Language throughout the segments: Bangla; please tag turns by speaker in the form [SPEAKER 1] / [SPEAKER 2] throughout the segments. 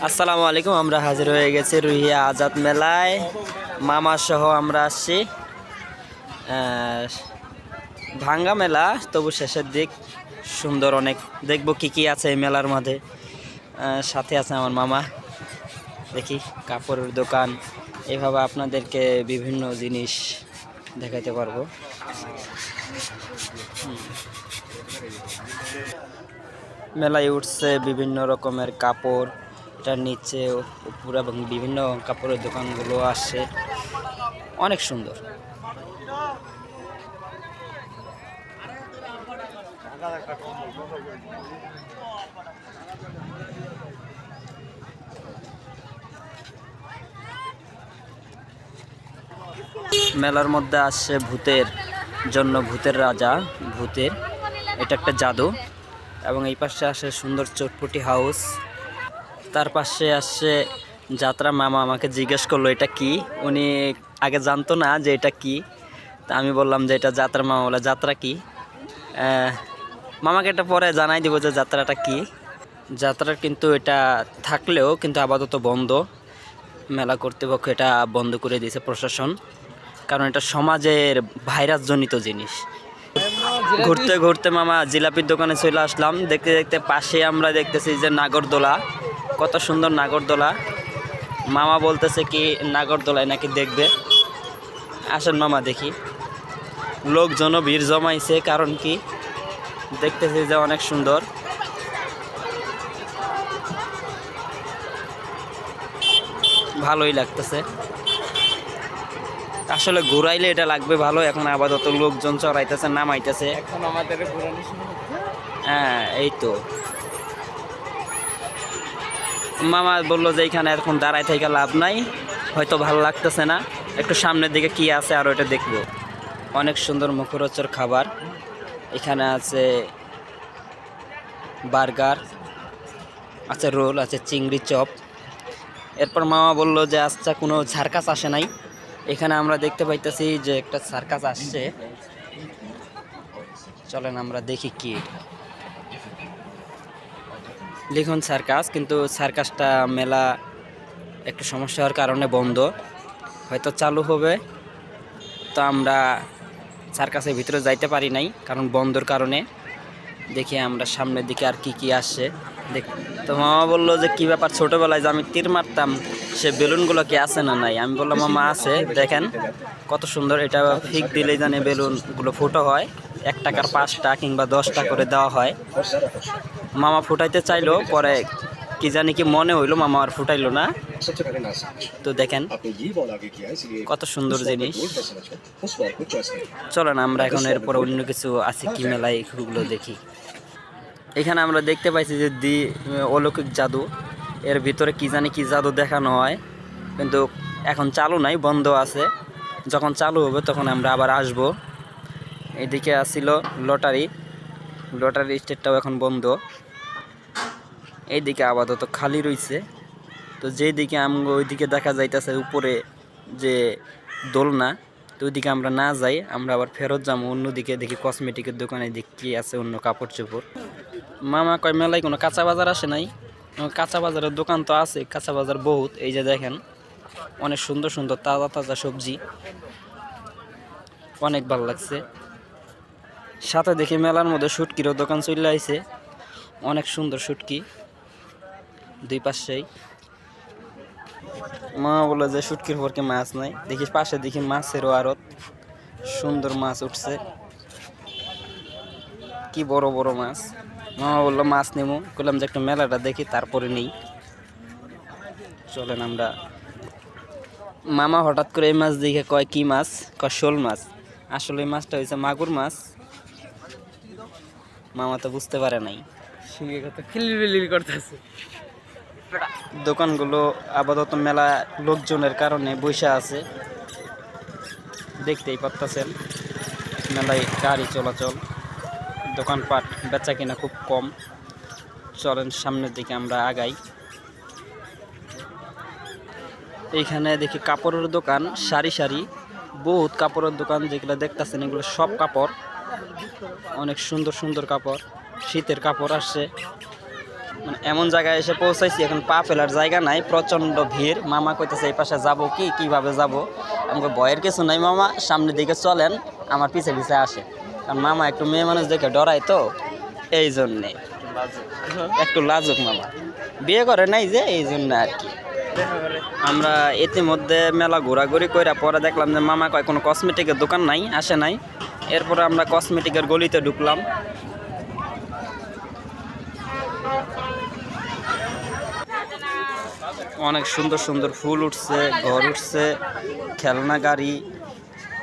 [SPEAKER 1] আসসালামু আলাইকুম। আমরা হাজির হয়ে গেছি রুহিয়া আজাদ মেলায়। মামা সহ আমরা আসছি। ভাঙ্গা মেলা, তবু শেষের দিক সুন্দর অনেক। দেখবো কি কি আছে এই মেলার মধ্যে। সাথে আছে আমার মামা। দেখি কাপড়ের দোকান, এভাবে আপনাদেরকে বিভিন্ন জিনিস দেখাইতে পারবো। মেলায় উঠছে বিভিন্ন রকমের কাপড়, এটার নিচে উপরে এবং বিভিন্ন কাপড়ের দোকানগুলো আসছে, অনেক সুন্দর। মেলার মধ্যে আসছে ভূতের জন্য, ভূতের রাজা, ভূতের এটা একটা জাদু। এবং এই পাশে আসে সুন্দর চটপটি হাউস। তার পাশে আসছে যাত্রা। মামা আমাকে জিজ্ঞেস করলো এটা কি, উনি আগে জানতো না যে এটা কি। তা আমি বললাম যে এটা যাত্রা। মামা বলে যাত্রা কি? মামাকে এটা পরে জানাই দিব যে যাত্রাটা কি। যাত্রা কিন্তু এটা থাকলেও কিন্তু আপাতত বন্ধ। মেলা কর্তৃপক্ষ এটা বন্ধ করে দিয়েছে, প্রশাসন, কারণ এটা সমাজের ভাইরাসজনিত জিনিস। ঘুরতে ঘুরতে মামা জিলাপির দোকানে চলে আসলাম। দেখতে দেখতে পাশে আমরা দেখতেছি যে নাগরদোলা, কত সুন্দর নাগরদোলা। মামা বলতেছে কি নাগরদোলায় নাকি দেখবে। আসেন মামা দেখি। লোকজনও ভিড় জমাইছে, কারণ কি দেখতেছি যে অনেক সুন্দর। ভালোই লাগতেছে আসলে, ঘুরাইলে এটা লাগবে ভালো। এখন আপাতত লোকজন চড়াইতেছে, নামাইতেছে।
[SPEAKER 2] এখন আমাদের ঘোরানো শুরু হচ্ছে।
[SPEAKER 1] হ্যাঁ, এই তো মামা বললো যে এখানে এখন দাঁড়ায় থেকে লাভ নাই, হয়তো ভালো লাগতেছে না, একটু সামনের দিকে কি আছে আর ওইটা দেখবো। অনেক সুন্দর মুখরোচক খাবার এখানে আছে। বার্গার আছে, রোল আছে, চিংড়ি চপ। এরপর মামা বলল যে আচ্ছা কোনো সার্কাস আসে নাই। এখানে আমরা দেখতে পাইতেছি যে একটা সার্কাস আসছে। চলেন আমরা দেখি কি এটা। লিখুন সার্কাস, কিন্তু সার্কাসটা মেলা একটু সমস্যা হওয়ার কারণে বন্ধ, হয়তো চালু হবে। তো আমরা সার্কাসের ভিতরে যাইতে পারি নাই, কারণ বন্ধর কারণে। দেখি আমরা সামনের দিকে আর কি কি আসছে দেখ। তো মামা বললো যে কি ব্যাপার, ছোটোবেলায় যে আমি তীর মারতাম সে বেলুনগুলো কি আছে না নাই। আমি বললাম মামা আছে, দেখেন কত সুন্দর। এটা ফিক দিলেই জানে বেলুনগুলো ফুটো হয়। 1 টাকার 5টা কিংবা 10টা করে দেওয়া হয়। মামা ফুটাইতে চাইলো, পরে কি জানি কি মনে হইলো, মামা আর ফুটাইলো না। তো দেখেন কত সুন্দর জিনিস। চলেন আমরা এখন এরপর অন্য কিছু আছে কি মেলায় এগুলো দেখি। এখানে আমরা দেখতে পাইছি যে অলৌকিক জাদু, এর ভিতরে কি জানি কি জাদু দেখানো হয়, কিন্তু এখন চালু নাই, বন্ধ আছে। যখন চালু হবে তখন আমরা আবার আসব। এদিকে আসছিল লটারি, লটারি স্টেটটাও এখন বন্ধ। এইদিকে আপাতত খালি রইছে। তো যেদিকে আমরা ওইদিকে দেখা যাইতেছে উপরে যে দোলনা, তো ওইদিকে আমরা না যাই, আমরা আবার ফেরত যাবো অন্যদিকে। দেখি কসমেটিকের দোকানে দেখি কি আছে, অন্য কাপড় চোপড়। মামা কয় মেলায় কোনো কাঁচা বাজার আসে নাই। কাঁচা বাজারের দোকান তো আছে, কাঁচা বাজার বহুত। এই যে দেখেন অনেক সুন্দর সুন্দর তাজা তাজা সবজি, অনেক ভালো লাগছে। সাথে দেখি মেলার মধ্যে শুটকিরও দোকান চলে আইছে, অনেক সুন্দর শুটকি দুই পাশেই। মা বলে যে শুটকির পরকে মাছ নাই। দেখি পাশে দেখি মাছেরও আড়ত, সুন্দর মাছ উঠছে, কি বড় বড় মাছ। মামা বললো মাছ নেবো, বললাম যে একটা মেলাটা দেখি তারপরে নেই। চলেন আমরা। মামা হঠাৎ করে এই মাছ দেখে কয় কি মাছ, কয় শোল মাছ। আসলে এই মাছটা হয়েছে মাগুর মাছ। মামা তো বুঝতে পারে নাই।
[SPEAKER 2] সঙ্গে কত খিলবিলির করতেছে।
[SPEAKER 1] দোকানগুলো আপাতত মেলা লোকজনের কারণে বসে আছে, দেখতেই পারতেছেন। মেলায় গাড়ি চলাচল, দোকানপাট বেচা কিনা খুব কম। চলেন সামনের দিকে আমরা আগাই। এইখানে দেখি কাপড়ের দোকান, সারি সারি বহুত কাপড়ের দোকান। যেগুলো দেখতেছেন এগুলো সব কাপড়, অনেক সুন্দর সুন্দর কাপড়, শীতের কাপড় আসছে। মানে এমন জায়গায় এসে পৌঁছাইছি, এখন পা ফেলার জায়গা নাই, প্রচণ্ড ভিড়। মামা কইতেছে এই পাশে যাবো কিভাবে যাব। আমাকে ভয়ের কিছু নাই মামা, সামনের দিকে চলেন, আমার পিছে পিছে আসে। কারণ মামা একটু মেয়ে মানুষ দেখে ডরায় তো, এই জন্যে একটু লাজুক মামা, বিয়ে করে নাই যে, এই জন্য আর কি। আমরা ইতিমধ্যে মেলা ঘোরাঘুরি কইরা পরে দেখলাম যে মামা কয় কোনো কসমেটিকের দোকান নাই, আসে নাই। এরপরে আমরা কসমেটিকের গলিতে ঢুকলাম। অনেক সুন্দর সুন্দর ফুল উঠছে, ঘর উঠছে, খেলনা গাড়ি।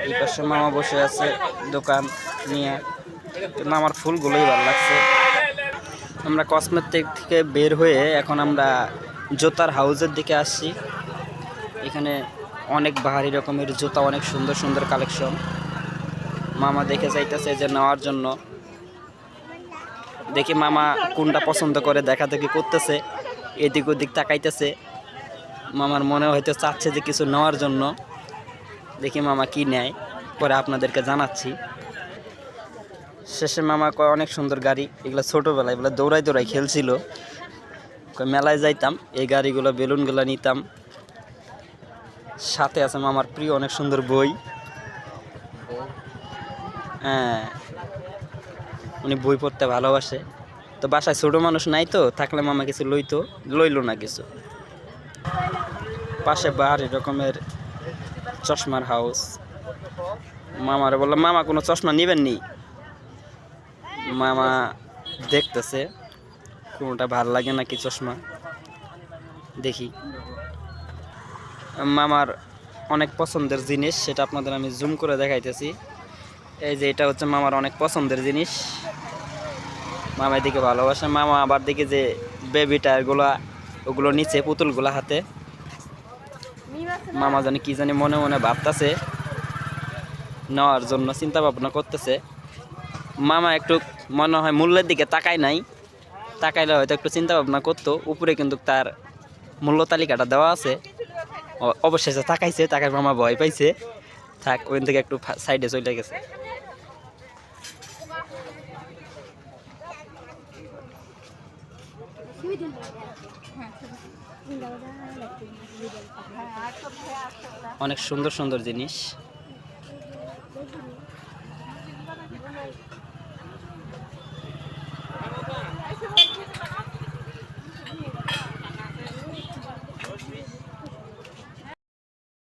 [SPEAKER 1] এই পাশে মামা বসে আছে দোকান নিয়ে, কিন্তু আমার ফুলগুলোই ভালো লাগছে। আমরা কসমেটিক থেকে বের হয়ে এখন আমরা জুতার হাউসের দিকে আসছি। এখানে অনেক ভারী রকমের জুতা, অনেক সুন্দর সুন্দর কালেকশন। মামা দেখে যাইতেছে যে নেওয়ার জন্য। দেখি মামা কোনটা পছন্দ করে দেখা দেখি করতেছে, এদিক ওদিক তাকাইতেছে। মামার মনে হয়তো চাচ্ছে যে কিছু নেওয়ার জন্য। দেখি মামা কি নেয়, পরে আপনাদেরকে জানাচ্ছি। শেষে মামা কয় অনেক সুন্দর গাড়ি, এগুলো ছোটোবেলায় এগুলো দৌড়াই দৌড়াই খেলছিল। মেলায় যাইতাম, এই গাড়িগুলো বেলুনগুলো নিতাম। সাথে আছে মামার প্রিয় অনেক সুন্দর বই। হ্যাঁ, উনি বই পড়তে ভালোবাসে। তো বাসায় ছোটো মানুষ নাই, তো থাকলে মামা কিছু লইলো না কিছু। পাশে বাহারি রকমের চশমার হাউস। মামারে বললাম মামা কোনো চশমা নিবেন নি? মামা দেখতেছে কোনটা ভাল লাগে নাকি চশমা, দেখি। মামার অনেক পছন্দের জিনিস, সেটা আপনাদের আমি জুম করে দেখাইতেছি। এই যে এটা হচ্ছে মামার অনেক পছন্দের জিনিস, মামা এদিকে ভালোবাসে। মামা আবার দেখি যে বেবি টায়ারগুলা, ওগুলো নিচে পুতুলগুলা হাতে। মামা জানি কি জানি মনে মনে ভাবতেছে, নেওয়ার জন্য চিন্তা ভাবনা করতেছে। মামা একটু মনে হয় মূল্যের দিকে তাকায় নাই, তাকাইলে হয়তো একটু চিন্তা ভাবনা করতো। উপরে কিন্তু তার মূল্য তালিকাটা দেওয়া আছে। অবশেষে তাকাইছে, তাকায় মামা ভয় পাইছে, থাক ওইখান থেকে একটু সাইডে চলে গেছে। অনেক সুন্দর সুন্দর জিনিস।